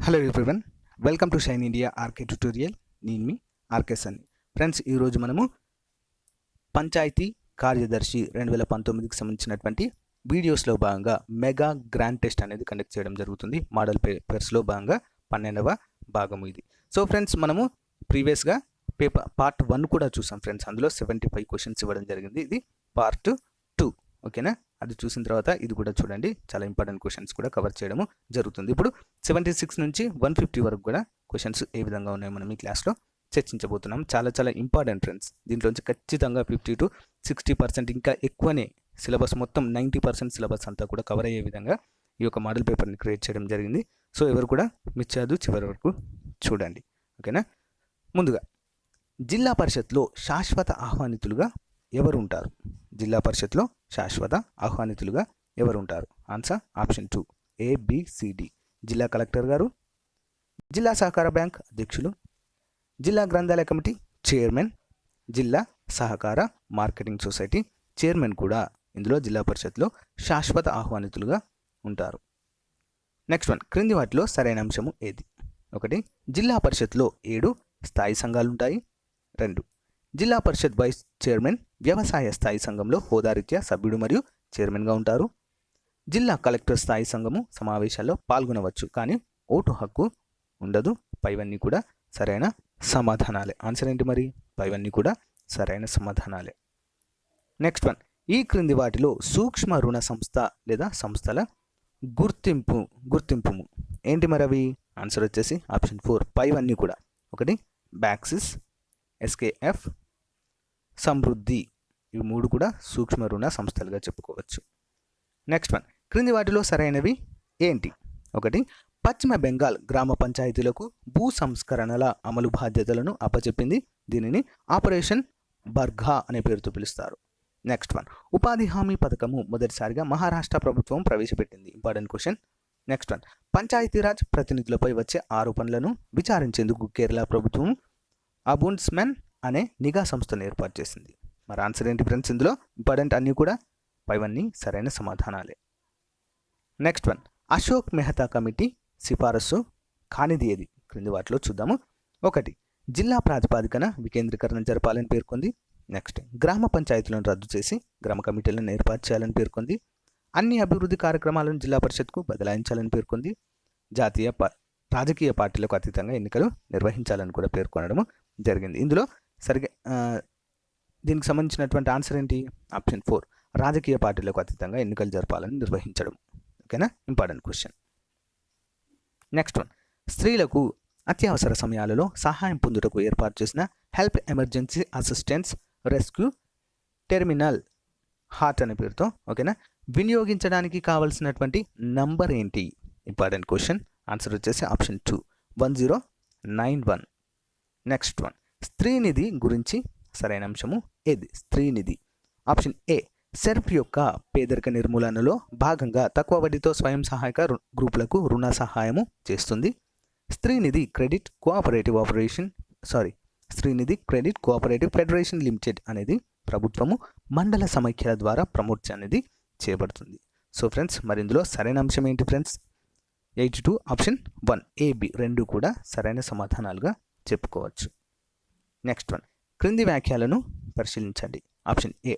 Hello everyone, welcome to Shine India RK tutorial. నేను మీ RK సన్ని. Friends, ఈరోజు మనము పంచాయతీ కార్యదర్శి 2019కి సంబంధించినటువంటి వీడియోస్లో భాగంగా మెగా గ్రాండ్ టెస్ట్ అనేది కండక్ట్ చేయడం జరుగుతుంది. మోడల్ పేపర్స్లో భాగంగా 12వ భాగము ఇది. సో ఫ్రెండ్స్, మనము ప్రీవియస్గా పార్ట్ 1 కూడా చూసాం ఫ్రెండ్స్. అందులో 75 క్వశ్చన్స్ ఇవ్వడం జరిగింది. ఇది పార్ట్ 2, ఓకేనా? అది చూసిన తర్వాత ఇది కూడా చూడండి, చాలా ఇంపార్టెంట్ క్వశ్చన్స్ కూడా కవర్ చేయడం జరుగుతుంది. ఇప్పుడు 76 నుంచి 150 వరకు కూడా క్వశ్చన్స్ ఏ విధంగా ఉన్నాయో మనం ఈ క్లాస్లో చర్చించబోతున్నాం. చాలా ఇంపార్టెంట్ ఫ్రెండ్స్. దీంట్లోంచి ఖచ్చితంగా 50 to 60% ఇంకా ఎక్కువనే సిలబస్, మొత్తం 90% సిలబస్ అంతా కూడా కవర్ అయ్యే విధంగా ఈ యొక్క మోడల్ పేపర్ని క్రియేట్ చేయడం జరిగింది. సో ఎవరు కూడా మిస్ చేయదు, చివరి వరకు చూడండి, ఓకేనా? ముందుగా, జిల్లా పరిషత్లో శాశ్వత ఆహ్వానితులుగా ఎవరు ఉంటారు? జిల్లా పరిషత్లో శాశ్వత ఆహ్వానితులుగా ఎవరు ఉంటారు? Answer option 2, ABCD. జిల్లా కలెక్టర్ గారు, జిల్లా సహకార బ్యాంక్ అధ్యక్షులు, జిల్లా గ్రంథాలయ కమిటీ చైర్మన్, జిల్లా సహకార మార్కెటింగ్ సొసైటీ చైర్మన్ కూడా ఇందులో జిల్లా పరిషత్లో శాశ్వత ఆహ్వానితులుగా ఉంటారు. నెక్స్ట్ వన్, క్రింది వాటిలో సరైన అంశము ఏది? 1, జిల్లా పరిషత్లో 7 స్థాయి సంఘాలు ఉంటాయి. 2, జిల్లా పరిషత్ వైస్ చైర్మన్ వ్యవసాయ స్థాయి సంఘంలో హోదారీత్యా సభ్యుడు మరియు చైర్మన్గా ఉంటారు. జిల్లా కలెక్టర్ స్థాయి సంఘము సమావేశాల్లో పాల్గొనవచ్చు, కానీ ఓటు హక్కు ఉండదు. పైవన్నీ కూడా సరైన సమాధానాలే. ఆన్సర్ ఏంటి మరి? పైవన్నీ కూడా సరైన సమాధానాలే. నెక్స్ట్ వన్, ఈ క్రింది వాటిలో సూక్ష్మ రుణ సంస్థ లేదా సంస్థల గుర్తింపు ఏంటి మరి అవి? ఆన్సర్ వచ్చేసి ఆప్షన్ 4, పైవన్నీ కూడా. 1, బ్యాక్సిస్, SKF, సమృద్ధి. ఇవి 3 కూడా సూక్ష్మ రుణ సంస్థలుగా చెప్పుకోవచ్చు. నెక్స్ట్ వన్, క్రింది వాటిలో సరైనవి ఏంటి? 1, పశ్చిమ బెంగాల్ గ్రామ పంచాయతీలకు భూ సంస్కరణల అమలు బాధ్యతలను అప్పచెప్పింది. దీనిని ఆపరేషన్ బర్ఘా అనే పేరుతో పిలుస్తారు. నెక్స్ట్ వన్, ఉపాధి హామీ పథకము మొదటిసారిగా మహారాష్ట్ర ప్రభుత్వం ప్రవేశపెట్టింది. Important question. Next one, Panchayati Raj ప్రతినిధులపై వచ్చే ఆరోపణలను విచారించేందుకు కేరళ ప్రభుత్వం అబుండ్స్మెన్ అనే నిఘా సంస్థను ఏర్పాటు చేసింది. మరి ఆన్సర్ ఏంటి ఫ్రెండ్స్? ఇందులో ఇంపార్టెంట్ అన్నీ కూడా పైవన్నీ సరైన సమాధానాలే. Next one, Ashok Mehta committee సిఫారసు కానిది ఏది? క్రింది వాటిలో చూద్దాము. 1, జిల్లా ప్రాతిపాదికన వికేంద్రీకరణ జరపాలని పేర్కొంది. నెక్స్ట్, గ్రామ పంచాయతీలను రద్దు చేసి గ్రామ కమిటీలను ఏర్పాటు చేయాలని పేర్కొంది. అన్ని అభివృద్ధి కార్యక్రమాలను జిల్లా పరిషత్కు బదలాయించాలని పేర్కొంది. రాజకీయ పార్టీలకు అతీతంగా ఎన్నికలు నిర్వహించాలని కూడా పేర్కొనడం జరిగింది. ఇందులో దీనికి సంబంధించినటువంటి ఆన్సర్ ఏంటి? ఆప్షన్ 4, రాజకీయ పార్టీలకు అతీతంగా ఎన్నికలు జరపాలని నిర్వహించడం. ఓకేనా? Important question. నెక్స్ట్ వన్, స్త్రీలకు అత్యవసర సమయాలలో సహాయం పొందుటకు ఏర్పాటు చేసిన help emergency assistance rescue terminal heart అనే పేరుతో, ఓకేనా, వినియోగించడానికి కావాల్సినటువంటి నంబర్ ఏంటి? Important question. ఆన్సర్ వచ్చేసి ఆప్షన్ 2, 1091. నెక్స్ట్ వన్, స్త్రీనిధి గురించి సరైన అంశము ఏది? స్త్రీనిధి. ఆప్షన్ A, సెర్ప్ యొక్క పేదరిక నిర్మూలనలో భాగంగా తక్కువ వడ్డీతో స్వయం సహాయక గ్రూపులకు రుణ సహాయము చేస్తుంది. Stree Nidhi credit cooperative federation limited అనేది ప్రభుత్వము మండల సమైక్యల ద్వారా ప్రమోట్ అనేది చేయబడుతుంది. సో ఫ్రెండ్స్, మరి ఇందులో సరైన అంశం ఏంటి ఫ్రెండ్స్? 82, ఆప్షన్ 1, AB, 2 కూడా సరైన సమాధానాలుగా చెప్పుకోవచ్చు. నెక్స్ట్ వన్, క్రింది వ్యాఖ్యలను పరిశీలించండి. ఆప్షన్ A,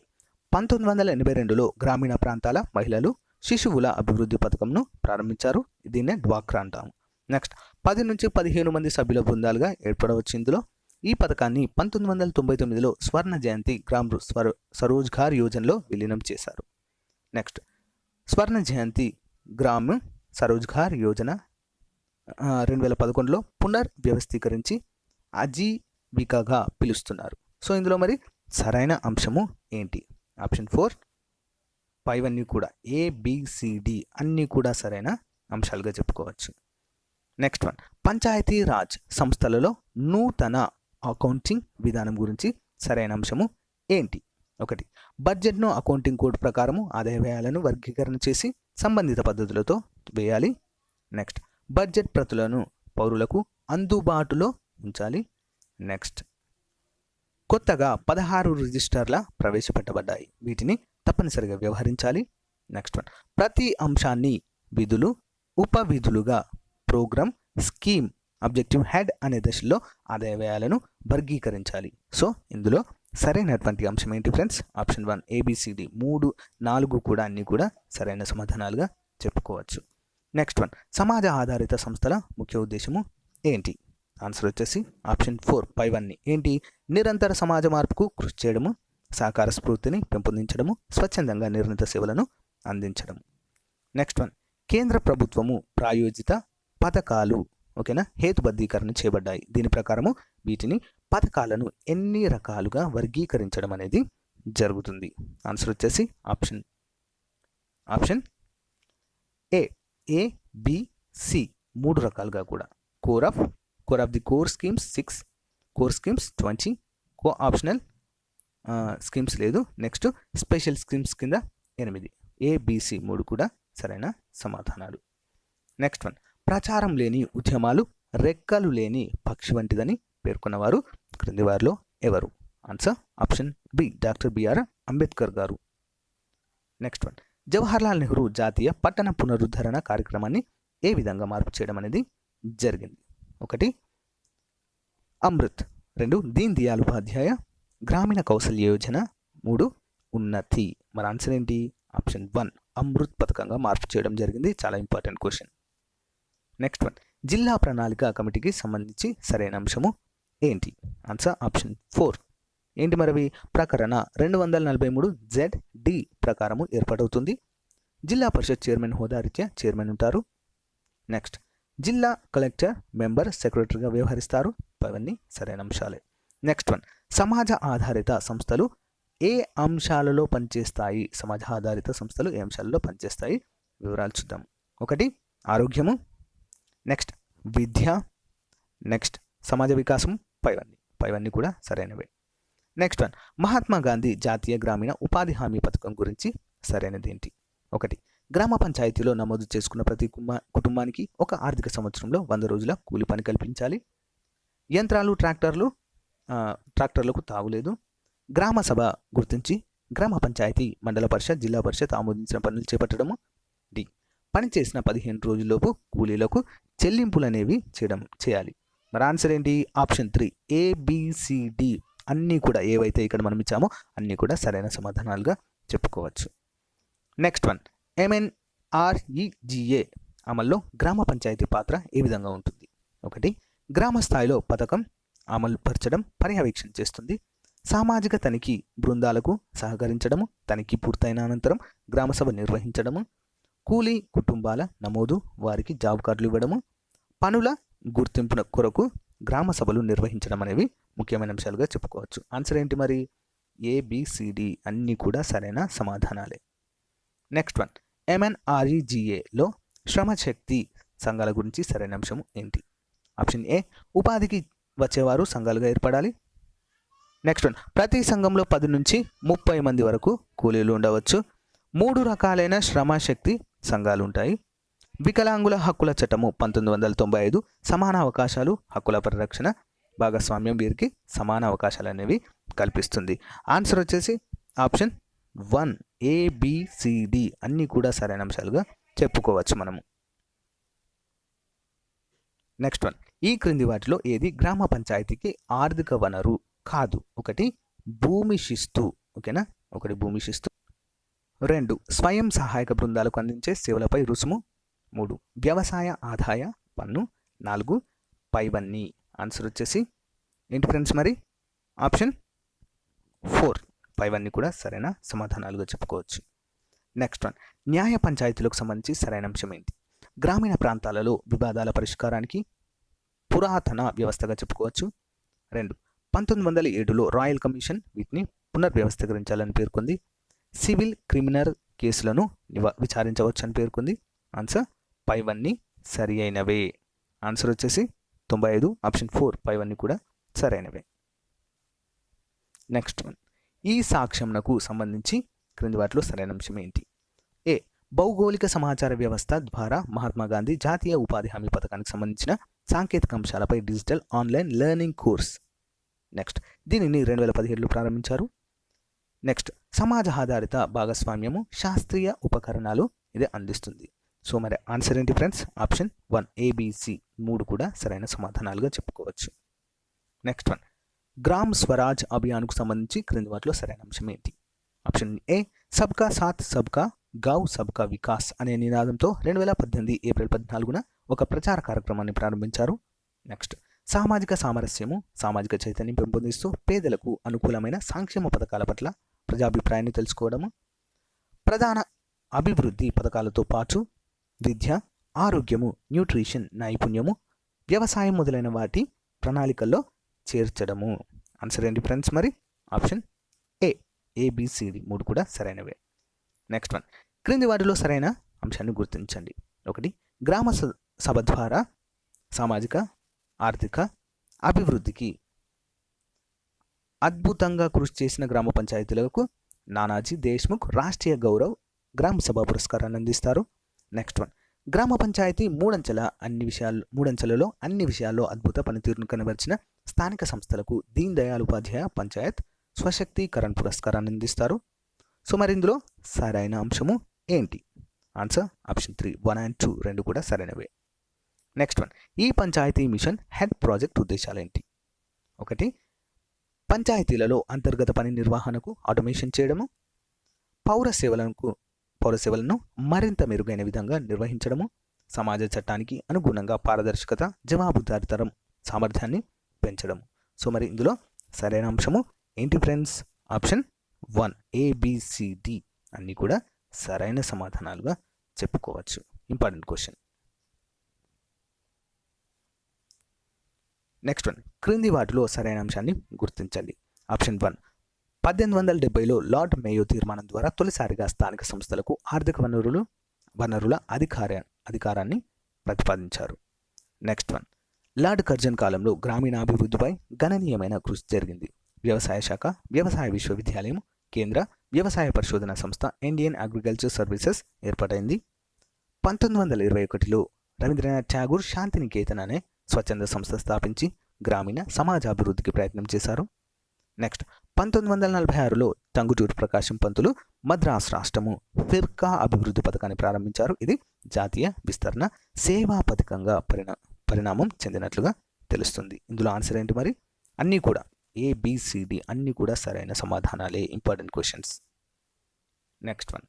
1982లో గ్రామీణ ప్రాంతాల మహిళలు శిశువుల అభివృద్ధి పథకంను ప్రారంభించారు. దీన్నే డ్వాక్రా అంటాము. నెక్స్ట్, 10 నుంచి 15 మంది సభ్యుల బృందాలుగా ఏర్పడవచ్చు. ఇందులో ఈ పథకాన్ని 1999లో స్వర్ణ జయంతి గ్రామ్ స్వరోజ్గార్ యోజనలో విలీనం చేశారు. నెక్స్ట్, స్వర్ణ జయంతి గ్రామ్ స్వరోజ్గార్ యోజన 2011లో పునర్వ్యవస్థీకరించి ఆజీవికగా పిలుస్తున్నారు. సో ఇందులో మరి సరైన అంశము ఏంటి? ఆప్షన్ 4, పైవన్నీ కూడా ABCD అన్నీ కూడా సరైన అంశాలుగా చెప్పుకోవచ్చు. నెక్స్ట్ వన్, పంచాయతీ రాజ్ సంస్థలలో నూతన అకౌంటింగ్ విధానం గురించి సరైన అంశము ఏంటి? 1, బడ్జెట్ను అకౌంటింగ్ కోడ్ ప్రకారము ఆదాయ వ్యయాలను వర్గీకరణ చేసి సంబంధిత పద్ధతులతో వేయాలి. నెక్స్ట్, బడ్జెట్ ప్రతులను పౌరులకు అందుబాటులో ఉంచాలి. నెక్స్ట్, కొత్తగా 16 రిజిస్టర్ల ప్రవేశపెట్టబడ్డాయి. వీటిని తప్పనిసరిగా వ్యవహరించాలి. నెక్స్ట్ వన్, ప్రతి అంశాన్ని విధులు ఉప విధులుగా ప్రోగ్రామ్ స్కీమ్ ఆబ్జెక్టివ్ హెడ్ అనే దశలో ఆదాయ వ్యయాలను వర్గీకరించాలి. సో ఇందులో సరైనటువంటి అంశం ఏంటి ఫ్రెండ్స్? ఆప్షన్ 1 ABCD 3, 4 కూడా అన్నీ కూడా సరైన సమాధానాలుగా చెప్పుకోవచ్చు. నెక్స్ట్ 1 సమాజ ఆధారిత సంస్థల ముఖ్య ఉద్దేశము ఏంటి? ఆన్సర్ వచ్చేసి ఆప్షన్ 4 పైవన్నీ. ఏంటి? నిరంతర సమాజ మార్పుకు కృషి చేయడము, సహకార స్ఫూర్తిని పెంపొందించడము, స్వచ్ఛందంగా నిర్ణీత సేవలను అందించడము. నెక్స్ట్ 1 కేంద్ర ప్రభుత్వము ప్రాయోజిత పథకాలు ఓకేనా హేతుబద్ధీకరణ చేయబడ్డాయి. దీని ప్రకారము వీటిని పథకాలను ఎన్ని రకాలుగా వర్గీకరించడం అనేది జరుగుతుంది? ఆన్సర్ వచ్చేసి ఆప్షన్ A, B, C 3 రకాలుగా కూడా. Core of the core schemes 6, core schemes 20, co optional schemes లేదు. నెక్స్ట్ స్పెషల్ స్కీమ్స్ కింద 8. ABC 3 కూడా సరైన సమాధానాలు. నెక్స్ట్ 1 ప్రచారం లేని ఉద్యమాలు రెక్కలు లేని పక్షి వంటిదని పేర్కొన్నవారు క్రింది వారిలో ఎవరు? Answer option B doctor B R Ambedkar గారు. నెక్స్ట్ 1 జవహర్లాల్ నెహ్రూ జాతీయ పట్టణ పునరుద్ధరణ కార్యక్రమాన్ని ఏ విధంగా మార్పు చేయడం అనేది జరిగింది? 1 అమృత్, 2 దీన్ దయాళ్ ఉపాధ్యాయ గ్రామీణ కౌశల్య యోజన, 3 ఉన్నతి. మరి ఆన్సర్ ఏంటి? ఆప్షన్ 1 అమృత్ పథకంగా మార్పు చేయడం జరిగింది. చాలా ఇంపార్టెంట్ క్వశ్చన్. నెక్స్ట్ 1 జిల్లా ప్రణాళిక కమిటీకి సంబంధించి సరైన అంశము ఏంటి? ఆన్సర్ ఆప్షన్ 4 ఏంటి మరవి? ప్రకరణ 243ZD ప్రకారము ఏర్పాటవుతుంది. జిల్లా పరిషత్ చైర్మన్ హోదా రీత్యా చైర్మన్ ఉంటారు. నెక్స్ట్ జిల్లా కలెక్టర్ మెంబర్ సెక్రటరీగా వ్యవహరిస్తారు. అవన్నీ సరైన అంశాలే. నెక్స్ట్ 1 సమాజ ఆధారిత సంస్థలు ఏ అంశాలలో పనిచేస్తాయి? సమాజ ఆధారిత సంస్థలు ఏ అంశాలలో పనిచేస్తాయి? వివరాలు చూద్దాం. 1 ఆరోగ్యము, నెక్స్ట్ విద్య, నెక్స్ట్ సమాజ వికాసం, పైవన్నీ కూడా సరైనవే. నెక్స్ట్ 1 మహాత్మా గాంధీ జాతీయ గ్రామీణ ఉపాధి హామీ పథకం గురించి సరైనది ఏంటి? 1 గ్రామ పంచాయతీలో నమోదు చేసుకున్న ప్రతి కుటుంబానికి ఒక ఆర్థిక సంవత్సరంలో 100 రోజుల కూలి పని కల్పించాలి. యంత్రాలు ట్రాక్టర్లకు తావులేదు. గ్రామ సభ గుర్తించి గ్రామ పంచాయతీ, మండల పరిషత్, జిల్లా పరిషత్ ఆమోదించిన పనులు చేపట్టడము. డి పనిచేసిన 15 రోజుల్లోపు కూలీలకు చెల్లింపులు అనేవి చేయాలి. మరి ఆన్సర్ ఏంటి? ఆప్షన్ 3 ABCD అన్నీ కూడా ఏవైతే ఇక్కడ మనం ఇచ్చామో అన్నీ కూడా సరైన సమాధానాలుగా చెప్పుకోవచ్చు. నెక్స్ట్ 1 MNREGA అమల్లో గ్రామ పంచాయతీ పాత్ర ఏ విధంగా ఉంటుంది? 1 గ్రామ స్థాయిలో పథకం అమలు పరచడం, పర్యవేక్షణ చేస్తుంది. సామాజిక తనిఖీ బృందాలకు సహకరించడము, తనిఖీ పూర్తయిన అనంతరం గ్రామ సభ నిర్వహించడము, కూలీ కుటుంబాల నమోదు, వారికి జాబ్ కార్డులు ఇవ్వడము, పనుల గుర్తింపు కొరకు గ్రామ సభలు నిర్వహించడం అనేవి ముఖ్యమైన అంశాలుగా చెప్పుకోవచ్చు. ఆన్సర్ ఏంటి మరి? ABCD అన్నీ కూడా సరైన సమాధానాలే. నెక్స్ట్ 1 MNREGAలో శ్రమశక్తి సంఘాల గురించి సరైన అంశం ఏంటి? ఆప్షన్ A ఉపాధికి వచ్చేవారు సంఘాలుగా ఏర్పడాలి. నెక్స్ట్ 1 ప్రతి సంఘంలో 10 నుంచి 30 మంది వరకు కూలీలు ఉండవచ్చు. 3 రకాలైన శ్రమశక్తి సంఘాలు ఉంటాయి. వికలాంగుల హక్కుల చట్టము 1995 సమాన అవకాశాలు, హక్కుల పరిరక్షణ, భాగస్వామ్యం వీరికి సమాన అవకాశాలు అనేవి కల్పిస్తుంది. ఆన్సర్ వచ్చేసి ఆప్షన్ 1 ABCD అన్నీ కూడా సరైన అంశాలుగా చెప్పుకోవచ్చు మనము. నెక్స్ట్ 1 ఈ క్రింది వాటిలో ఏది గ్రామ పంచాయతీకి ఆర్థిక వనరు కాదు? 1 భూమి శిస్తు, ఓకేనా, 1 భూమి శిస్తు. 2 స్వయం సహాయక బృందాలకు అందించే సేవలపై రుసుము. 3 వ్యవసాయ ఆదాయ పన్ను. 4 పైవన్నీ. ఆన్సర్ వచ్చేసి ఏంటి ఫ్రెండ్స్ మరి? ఆప్షన్ 4 పైవన్నీ కూడా సరైన సమాధానాలుగా చెప్పుకోవచ్చు. నెక్స్ట్ 1 న్యాయ పంచాయతీలకు సంబంధించి సరైన అంశం ఏంటి? గ్రామీణ ప్రాంతాలలో వివాదాల పరిష్కారానికి పురాతన వ్యవస్థగా చెప్పుకోవచ్చు. 2 1907లో రాయల్ కమిషన్ వీటిని పునర్వ్యవస్థీకరించాలని పేర్కొంది. సివిల్ క్రిమినల్ కేసులను విచారించవచ్చు అని పేర్కొంది. ఆన్సర్ పైవన్నీ సరి అయినవే. ఆన్సర్ వచ్చేసి 95 ఆప్షన్ 4 పైవన్నీ కూడా సరైనవే. నెక్స్ట్ 1 ఈ సాక్ష్యంకు సంబంధించి క్రింది వాటిలో సరైన అంశం ఏంటి? A భౌగోళిక సమాచార వ్యవస్థ ద్వారా మహాత్మా గాంధీ జాతీయ ఉపాధి హామీ పథకానికి సంబంధించిన సాంకేతిక అంశాలపై digital online learning course. Next దీనిని 2017లో ప్రారంభించారు. నెక్స్ట్ సమాజ ఆధారిత భాగస్వామ్యము శాస్త్రీయ ఉపకరణాలు ఇది అందిస్తుంది. సో మరి ఆన్సర్ ఏంటి ఫ్రెండ్స్? ఆప్షన్ 1 ABC 3 కూడా సరైన సమాధానాలుగా చెప్పుకోవచ్చు. నెక్స్ట్ వన్, గ్రామ్ స్వరాజ్ అభియాన్కు సంబంధించి క్రింది వాటిలో సరైన అంశం ఏంటి? ఆప్షన్ ఏ సబ్కా సాత్ సబ్కా గావ్ సబ్కా వికాస్ అనే నినాదంతో 2018 ఏప్రిల్ 14న ఒక ప్రచార కార్యక్రమాన్ని ప్రారంభించారు. నెక్స్ట్, సామాజిక సామరస్యము, సామాజిక చైతన్యం పెంపొందిస్తూ పేదలకు అనుకూలమైన సంక్షేమ పథకాల పట్ల ప్రజాభిప్రాయాన్ని తెలుసుకోవడము, ప్రధాన అభివృద్ధి పథకాలతో పాటు విద్య, ఆరోగ్యము, న్యూట్రిషన్, నైపుణ్యము, వ్యవసాయం మొదలైన వాటి ప్రణాళికల్లో చేర్చడము. ఆన్సర్ ఏంటి ఫ్రెండ్స్? మరి ఆప్షన్ ఏ ABCD 3 కూడా సరైనవే. నెక్స్ట్ వన్, క్రింది వాటిలో సరైన అంశాన్ని గుర్తించండి. 1, గ్రామ సభ ద్వారా సామాజిక ఆర్థిక అభివృద్ధికి అద్భుతంగా కృషి చేసిన గ్రామ పంచాయతీలకు నానాజీ దేశ్ముఖ్ రాష్ట్రీయ గౌరవ్ గ్రామ సభ పురస్కారాన్ని అందిస్తారు. నెక్స్ట్ వన్, గ్రామ పంచాయతీ మూడంచెలలో అన్ని విషయాల్లో అద్భుత పనితీరును కనబరిచిన స్థానిక సంస్థలకు దీన్ దయాళ్ ఉపాధ్యాయ పంచాయత్ స్వశక్తీకరణ్ పురస్కారాన్ని అందిస్తారు. సో మరి ఇందులో సరైన అంశము ఏంటి? ఆన్సర్ ఆప్షన్ 3 1 and 2 రెండు కూడా సరైనవే. నెక్స్ట్ వన్, ఈ పంచాయతీ మిషన్ హెడ్ ప్రాజెక్ట్ ఉద్దేశాలు ఏంటి? 1, పంచాయతీలలో అంతర్గత పని నిర్వహణకు ఆటోమేషన్ చేయడము, పౌర సేవలను మరింత మెరుగైన విధంగా నిర్వహించడము, సమాజ చట్టానికి అనుగుణంగా పారదర్శకత, జవాబుదారీతనం సామర్థ్యాన్ని పెంచడము. సో మరి ఇందులో సరైన అంశము ఏంటి ఫ్రెండ్స్? ఆప్షన్ 1 ABCD అన్నీ కూడా సరైన సమాధానాలుగా చెప్పుకోవచ్చు. Important question. నెక్స్ట్ వన్, క్రింది వాటిలో సరైన అంశాన్ని గుర్తించండి. ఆప్షన్ 1, 1870లో లార్డ్ మేయో తీర్మానం ద్వారా తొలిసారిగా స్థానిక సంస్థలకు ఆర్థిక వనరుల అధికారాన్ని ప్రతిపాదించారు. నెక్స్ట్ వన్, లార్డ్ కర్జన్ కాలంలో గ్రామీణాభివృద్ధిపై గణనీయమైన కృషి జరిగింది. వ్యవసాయ శాఖ, వ్యవసాయ విశ్వవిద్యాలయం, కేంద్ర వ్యవసాయ పరిశోధన సంస్థ ఇండియన్ అగ్రికల్చర్ సర్వీసెస్ ఏర్పాటైంది. 1921లో రవీంద్రనాథ్ ఠాగూర్ శాంతినికేతన్ అనే స్వచ్ఛంద సంస్థ స్థాపించి గ్రామీణ సమాజాభివృద్ధికి ప్రయత్నం చేశారు. నెక్స్ట్, 1946లో టంగుటూరి ప్రకాశం పంతులు మద్రాస్ రాష్ట్రము ఫిర్కా అభివృద్ధి పథకాన్ని ప్రారంభించారు. ఇది జాతీయ విస్తరణ సేవా పథకంగా పరిణామం చెందినట్లుగా తెలుస్తుంది. ఇందులో ఆన్సర్ ఏంటి మరి? అన్నీ కూడా ABCD అన్నీ కూడా సరైన సమాధానాలే. Important questions. నెక్స్ట్ వన్,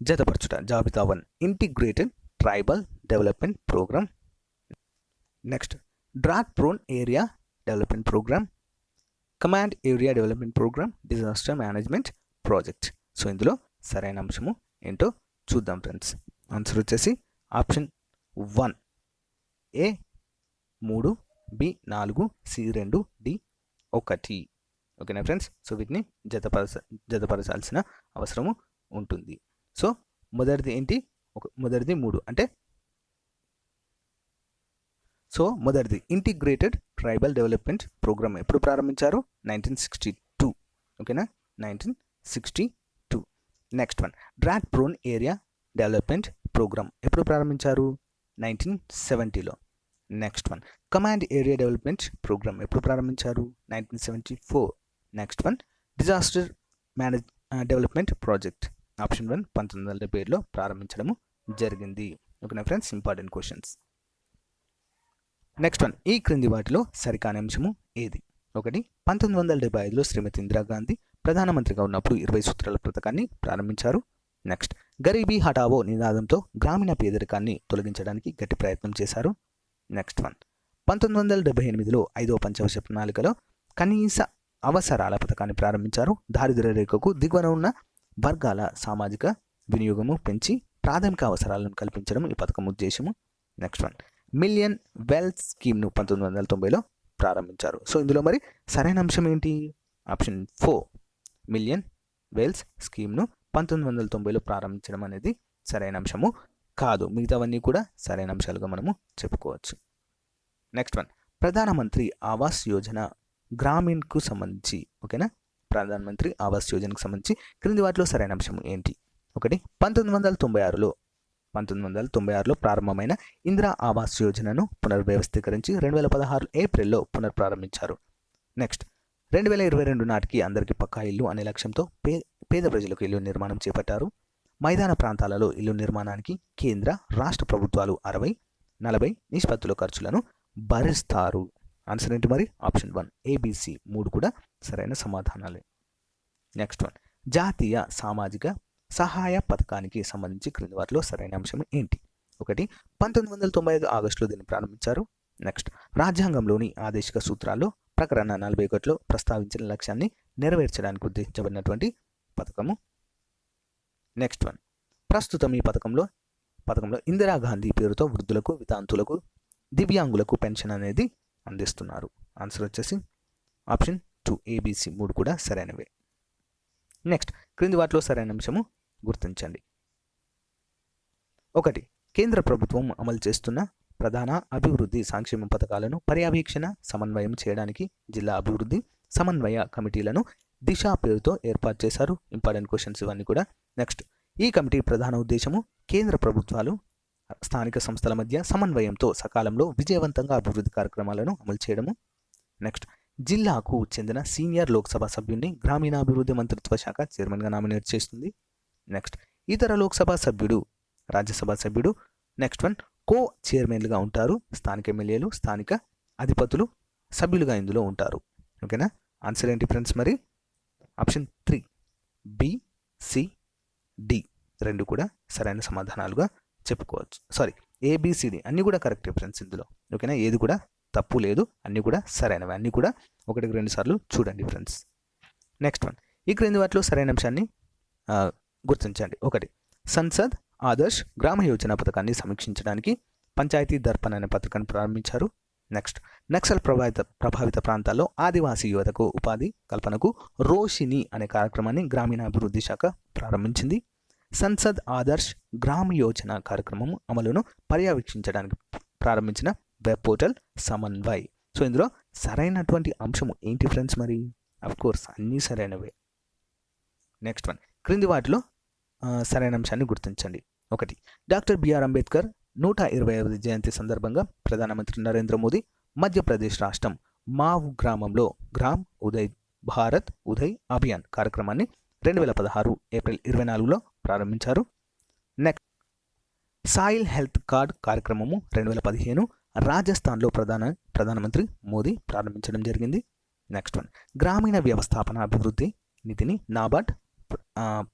జతపరచుట. జాబితా 1 integrated tribal development program. Next, drought prone area development program, command area development program, disaster management project. So ఇందులో సరైన అంశము ఏంటో చూద్దాం ఫ్రెండ్స్. ఆన్సర్ వచ్చేసి option 1 A 3, B 4, C 2, D 1. ఓకేనా ఫ్రెండ్స్? సో వీటిని జతపరచాల్సిన అవసరము ఉంటుంది. సో మొదటిది ఏంటి? మొదటిది 3 అంటే మొదటిది ఇంటిగ్రేటెడ్ ట్రైబల్ డెవలప్మెంట్ ప్రోగ్రామ్ ఎప్పుడు ప్రారంభించారు? 1962. ఓకేనా? 1962. Next one, drought prone area development program ఎప్పుడు ప్రారంభించారు? 1970లో. Next one, command area development program ఎప్పుడు ప్రారంభించారు? 1974. Next one, disaster development project option 1 1977లో ప్రారంభించడము జరిగింది. ఓకేనా friends? Important questions. Next one, ఈ క్రింది వాటిలో సరికాని అంశము ఏది? 1, 1975లో శ్రీమతి ఇందిరాగాంధీ ప్రధానమంత్రిగా ఉన్నప్పుడు 20 సూత్రాల పథకాన్ని ప్రారంభించారు. నెక్స్ట్, గరీబీ హఠావో నినాదంతో గ్రామీణ పేదరికాన్ని తొలగించడానికి గట్టి ప్రయత్నం చేశారు. నెక్స్ట్ వన్, 1978లో 5వ పంచవర్ష ప్రణాళికలో కనీస అవసరాల పథకాన్ని ప్రారంభించారు. దారిద్ర్య రేఖకు దిగువన ఉన్న వర్గాల సామాజిక వినియోగము పెంచి ప్రాథమిక అవసరాలను కల్పించడం ఈ పథకం ఉద్దేశము. నెక్స్ట్ వన్, మిలియన్ వెల్త్ స్కీమ్ను 1990లో ప్రారంభించారు. సో ఇందులో మరి సరైన అంశం ఏంటి? ఆప్షన్ 4 మిలియన్ వెల్త్ స్కీమ్ను 1990లో ప్రారంభించడం అనేది సరైన అంశము కాదు. మిగతావన్నీ కూడా సరైన అంశాలుగా మనము చెప్పుకోవచ్చు. నెక్స్ట్ వన్, ప్రధానమంత్రి ఆవాస్ యోజన గ్రామీణ్కు సంబంధించి. ఓకేనా? ప్రధానమంత్రి ఆవాస్ యోజనకు సంబంధించి క్రింది వాటిలో సరైన అంశం ఏంటి? 1, 1996లో ప్రారంభమైన ఇందిరా ఆవాస్ యోజనను పునర్వ్యవస్థీకరించి 2016 ఏప్రిల్లో పునర్ప్రారంభించారు. నెక్స్ట్, 2022 నాటికి అందరికీ పక్కా ఇల్లు అనే లక్ష్యంతో పేద ప్రజలకు ఇల్లు నిర్మాణం చేపట్టారు. మైదాన ప్రాంతాలలో ఇల్లు నిర్మాణానికి కేంద్ర రాష్ట్ర ప్రభుత్వాలు 60-40 నిష్పత్తిలో ఖర్చులను భరిస్తారు. ఆన్సర్ ఏంటి మరి? ఆప్షన్ 1 ABC 3 కూడా సరైన సమాధానాలే. నెక్స్ట్ వన్, జాతీయ సామాజిక సహాయ పథకానికి సంబంధించి క్రింది వాటిలో సరైన అంశం ఏంటి? 1 1995 ఆగస్టులో దీన్ని ప్రారంభించారు. నెక్స్ట్, రాజ్యాంగంలోని ఆదేశిక సూత్రాల్లో ప్రకరణ 41లో ప్రస్తావించిన లక్ష్యాన్ని నెరవేర్చడానికి ఉద్దేశించబడినటువంటి పథకము. నెక్స్ట్ వన్, ప్రస్తుతం ఈ పథకంలో ఇందిరాగాంధీ పేరుతో వృద్ధులకు, వితాంతులకు, దివ్యాంగులకు పెన్షన్ అనేది అందిస్తున్నారు. ఆన్సర్ వచ్చేసి ఆప్షన్ 2 ABC 3 కూడా సరైనవే. నెక్స్ట్, క్రింది వాటిలో సరైన అంశము గుర్తించండి. 1 కేంద్ర ప్రభుత్వం అమలు చేస్తున్న ప్రధాన అభివృద్ధి సంక్షేమ పథకాలను పర్యవేక్షణ సమన్వయం చేయడానికి జిల్లా అభివృద్ధి సమన్వయ కమిటీలను దిశ పేరుతో ఏర్పాటు చేశారు. ఇంపార్టెంట్ క్వశ్చన్స్ ఇవన్నీ కూడా. నెక్స్ట్, ఈ కమిటీ ప్రధాన ఉద్దేశము కేంద్ర ప్రభుత్వాలు స్థానిక సంస్థల మధ్య సమన్వయంతో సకాలంలో విజయవంతంగా అభివృద్ధి కార్యక్రమాలను అమలు చేయడము. నెక్స్ట్, జిల్లాకు చెందిన సీనియర్ లోక్సభ సభ్యుడిని గ్రామీణాభివృద్ధి మంత్రిత్వ శాఖ చైర్మన్గా నామినేట్ చేస్తుంది. నెక్స్ట్, ఇతర లోక్సభ సభ్యుడు, రాజ్యసభ సభ్యుడు నెక్స్ట్ వన్ కో చైర్మన్లుగా ఉంటారు. స్థానిక ఎమ్మెల్యేలు, స్థానిక అధిపతులు సభ్యులుగా ఇందులో ఉంటారు. ఓకేనా? ఆన్సర్ ఏంటి ఫ్రెండ్స్ మరి? ఆప్షన్ 3 BCD 2 కూడా సరైన సమాధానాలుగా చెప్పుకోవచ్చు. సారీ, ABCD అన్నీ కూడా కరెక్టే ఫ్రెండ్స్ ఇందులో. ఓకేనా? ఏది కూడా తప్పు లేదు, అన్నీ కూడా సరైనవి. అన్నీ కూడా 1-2 సార్లు చూడండి ఫ్రెండ్స్. నెక్స్ట్ వన్, ఈ క్రింది వాటిలో సరైన అంశాన్ని గుర్తించండి. 1 సంసద్ ఆదర్శ్ గ్రామ యోజన పథకాన్ని సమీక్షించడానికి పంచాయతీ దర్పణ్ అనే పథకాన్ని ప్రారంభించారు. నెక్స్ట్, నక్సల్ ప్రభావిత ప్రాంతాల్లో ఆదివాసీ యువతకు ఉపాధి కల్పనకు రోషిని అనే కార్యక్రమాన్ని గ్రామీణాభివృద్ధి శాఖ ప్రారంభించింది. సంసద్ ఆదర్శ్ గ్రామ యోజన కార్యక్రమం అమలును పర్యవేక్షించడానికి ప్రారంభించిన వెబ్ పోర్టల్ సమన్వయ్. సో ఇందులో సరైనటువంటి అంశము ఏంటి ఫ్రెండ్స్ మరి? అఫ్కోర్స్ అన్నీ సరైనవే. నెక్స్ట్ వన్, క్రింది వాటిలో సరైన అంశాన్ని గుర్తించండి. 1 డాక్టర్ బిఆర్ అంబేద్కర్ 125వ జయంతి సందర్భంగా ప్రధానమంత్రి నరేంద్ర మోదీ మధ్యప్రదేశ్ రాష్ట్రం మావ్ గ్రామంలో గ్రామ్ ఉదయ్ భారత్ ఉదయ్ అభియాన్ కార్యక్రమాన్ని 2016 ఏప్రిల్ 24లో ప్రారంభించారు. నెక్స్ట్, సాయిల్ హెల్త్ కార్డ్ కార్యక్రమము 2015 రాజస్థాన్లో ప్రధానమంత్రి మోదీ ప్రారంభించడం జరిగింది. నెక్స్ట్ వన్, గ్రామీణ వ్యవస్థాపన అభివృద్ధి నిధిని నాబార్డ్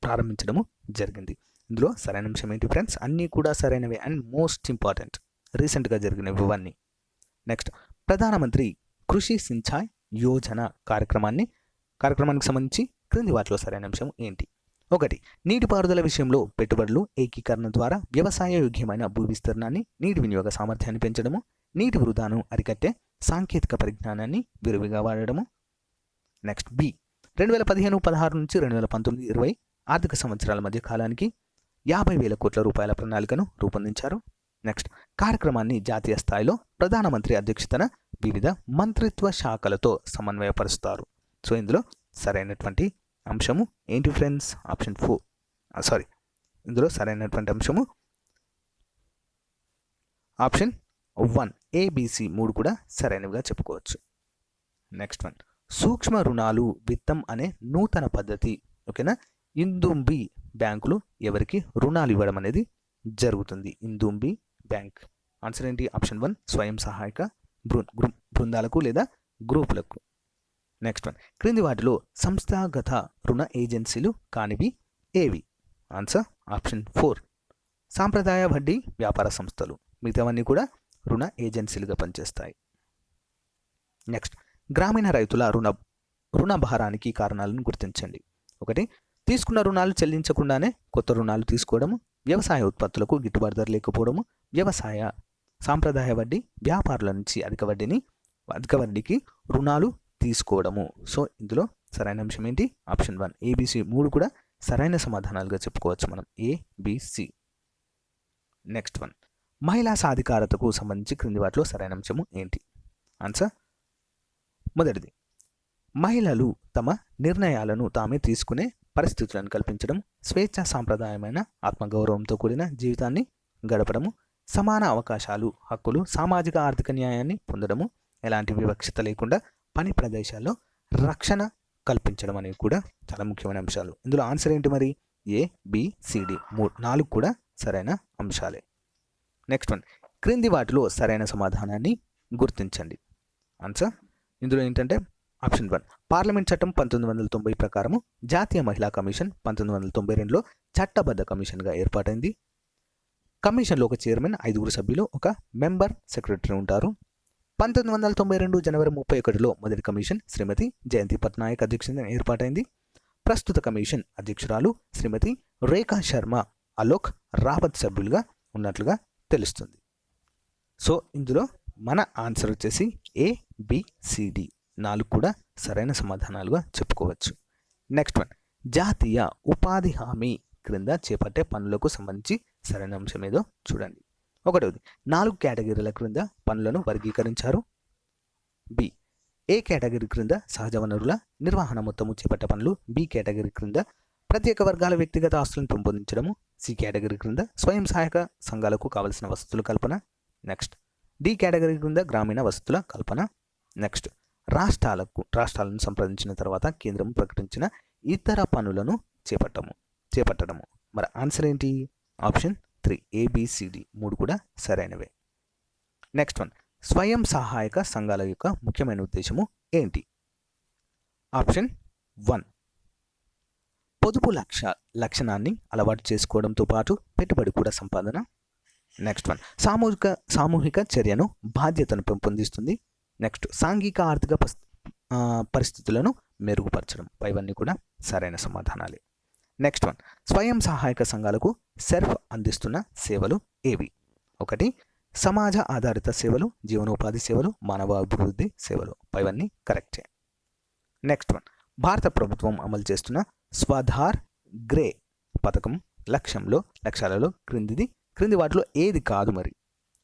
ప్రారంభించడము జరిగింది. ఇందులో సరైన అంశం ఏంటి ఫ్రెండ్స్? అన్నీ కూడా సరైనవే అండ్ మోస్ట్ ఇంపార్టెంట్ రీసెంట్గా జరిగినవి ఇవన్నీ. నెక్స్ట్, ప్రధానమంత్రి కృషి సించాయ్ యోజన కార్యక్రమానికి సంబంధించి క్రింది వాటిలో సరైన అంశం ఏంటి? 1 నీటిపారుదల విషయంలో పెట్టుబడులు ఏకీకరణ ద్వారా వ్యవసాయ యోగ్యమైన భూ విస్తీర్ణాన్ని, నీటి వినియోగ సామర్థ్యాన్ని పెంచడము, నీటి వృధాను అరికట్టే సాంకేతిక పరిజ్ఞానాన్ని విరివిగా వాడడము. నెక్స్ట్, B 2015-16 నుంచి 2019-20 ఆర్థిక సంవత్సరాల మధ్య కాలానికి 50,000 కోట్ల రూపాయల ప్రణాళికను రూపొందించారు. నెక్స్ట్, కార్యక్రమాన్ని జాతీయ స్థాయిలో ప్రధానమంత్రి అధ్యక్షతన వివిధ మంత్రిత్వ శాఖలతో సమన్వయపరుస్తారు. సో ఇందులో సరైనటువంటి అంశము ఏంటి ఫ్రెండ్స్? ఆప్షన్ 4 ఇందులో సరైనటువంటి అంశము ఆప్షన్ 1 ABC 3 కూడా సరైనవిగా చెప్పుకోవచ్చు. నెక్స్ట్ వన్, సూక్ష్మ రుణాలు విత్తం అనే నూతన పద్ధతి. ఓకేనా? ఇందుంబి బ్యాంకులు ఎవరికి రుణాలు ఇవ్వడం అనేది జరుగుతుంది? ఇందుంబి బ్యాంక్. ఆన్సర్ ఏంటి? ఆప్షన్ 1 స్వయం సహాయక బృందాలకు లేదా గ్రూపులకు. నెక్స్ట్ వన్, క్రింది వాటిలో సంస్థాగత రుణ ఏజెన్సీలు కానివి ఏవి? ఆన్సర్ ఆప్షన్ 4 సాంప్రదాయ వడ్డీ వ్యాపార సంస్థలు. మిగతావన్నీ కూడా రుణ ఏజెన్సీలుగా పనిచేస్తాయి. నెక్స్ట్, గ్రామీణ రైతుల రుణ భారానికి కారణాలను గుర్తించండి. 1 తీసుకున్న రుణాలు చెల్లించకుండానే కొత్త రుణాలు తీసుకోవడము, వ్యవసాయ ఉత్పత్తులకు గిట్టుబాటు ధర లేకపోవడము, వ్యవసాయ సాంప్రదాయ వడ్డీ వ్యాపారుల నుంచి అధిక వడ్డీకి రుణాలు తీసుకోవడము. సో ఇందులో సరైన అంశం ఏంటి? ఆప్షన్ 1 ABC 3 కూడా సరైన సమాధానాలుగా చెప్పుకోవచ్చు మనం. ABC. నెక్స్ట్ వన్, మహిళా సాధికారతకు సంబంధించి క్రింది వాటిలో సరైన అంశము ఏంటి? ఆన్సర్ మొదటిది, మహిళలు తమ నిర్ణయాలను తామే తీసుకునే పరిస్థితులను కల్పించడం, స్వేచ్ఛ సాంప్రదాయమైన ఆత్మగౌరవంతో కూడిన జీవితాన్ని గడపడము, సమాన అవకాశాలు, హక్కులు, సామాజిక ఆర్థిక న్యాయాన్ని పొందడము, ఎలాంటి వివక్షత లేకుండా పని ప్రదేశాల్లో రక్షణ కల్పించడం అనేవి కూడా చాలా ముఖ్యమైన అంశాలు. ఇందులో ఆన్సర్ ఏంటి మరి? ABCD 4 కూడా సరైన అంశాలే. నెక్స్ట్ వన్, క్రింది వాటిలో సరైన సమాధానాన్ని గుర్తించండి. ఆన్సర్ ఇందులో ఏంటంటే ఆప్షన్ 1, పార్లమెంట్ చట్టం 1990 ప్రకారము జాతీయ మహిళా కమిషన్ 1992లో చట్టబద్ధ కమిషన్గా ఏర్పాటైంది. కమిషన్లో ఒక చైర్మన్, 5 సభ్యులు, ఒక మెంబర్ సెక్రటరీ ఉంటారు. 1992 జనవరి 31లో మొదటి కమిషన్ శ్రీమతి జయంతి పట్నాయక్ అధ్యక్షతన ఏర్పాటైంది. ప్రస్తుత కమిషన్ అధ్యక్షురాలు శ్రీమతి రేఖా శర్మ అలోక్ రావత్ సభ్యులుగా ఉన్నట్లుగా తెలుస్తుంది. సో ఇందులో మన ఆన్సర్ వచ్చేసి ABCD 4 కూడా సరైన సమాధానాలుగా చెప్పుకోవచ్చు. నెక్స్ట్ వన్, జాతీయ ఉపాధి హామీ క్రింద చేపట్టే పనులకు సంబంధించి సరైన అంశం ఏదో చూడండి. ఒకటవది, 4 కేటగిరీల క్రింద పనులను వర్గీకరించారు. బి, ఏ కేటగిరీ క్రింద సహజ వనరుల నిర్వహణ మొత్తము చేపట్టే పనులు. బి కేటగిరీ క్రింద ప్రత్యేక వర్గాల వ్యక్తిగత ఆస్తులను పెంపొందించడము. సి కేటగిరీ క్రింద స్వయం సహాయక సంఘాలకు కావలసిన వసతుల కల్పన. నెక్స్ట్, డి కేటగిరీ క్రింద గ్రామీణ వసతుల కల్పన. నెక్స్ట్, రాష్ట్రాలను సంప్రదించిన తర్వాత కేంద్రం ప్రకటించిన ఇతర పనులను చేపట్టడము. మరి ఆన్సర్ ఏంటి? ఆప్షన్ 3 ABCD 3 కూడా సరైనవే. నెక్స్ట్ వన్, స్వయం సహాయక సంఘాల యొక్క ముఖ్యమైన ఉద్దేశము ఏంటి? ఆప్షన్ 1, పొదుపు లక్షణాన్ని అలవాటు చేసుకోవడంతో పాటు పెట్టుబడి కూడా సంపాదన. నెక్స్ట్ వన్, సామూహిక చర్యను బాధ్యతను పెంపొందిస్తుంది. నెక్స్ట్, సాంఘిక ఆర్థిక పరిస్థితులను మెరుగుపరచడం. ఇవన్నీ కూడా సరైన సమాధానాలే. నెక్స్ట్ వన్, స్వయం సహాయక సంఘాలకు సెర్ఫ్ అందిస్తున్న సేవలు ఏవి? 1, సమాజ ఆధారిత సేవలు, జీవనోపాధి సేవలు, మానవాభివృద్ధి సేవలు. ఇవన్నీ కరెక్టే. నెక్స్ట్ వన్, భారత ప్రభుత్వం అమలు చేస్తున్న స్వధార్ గ్రే పథకం లక్ష్యాలలో క్రింది వాటిలో ఏది కాదు మరి?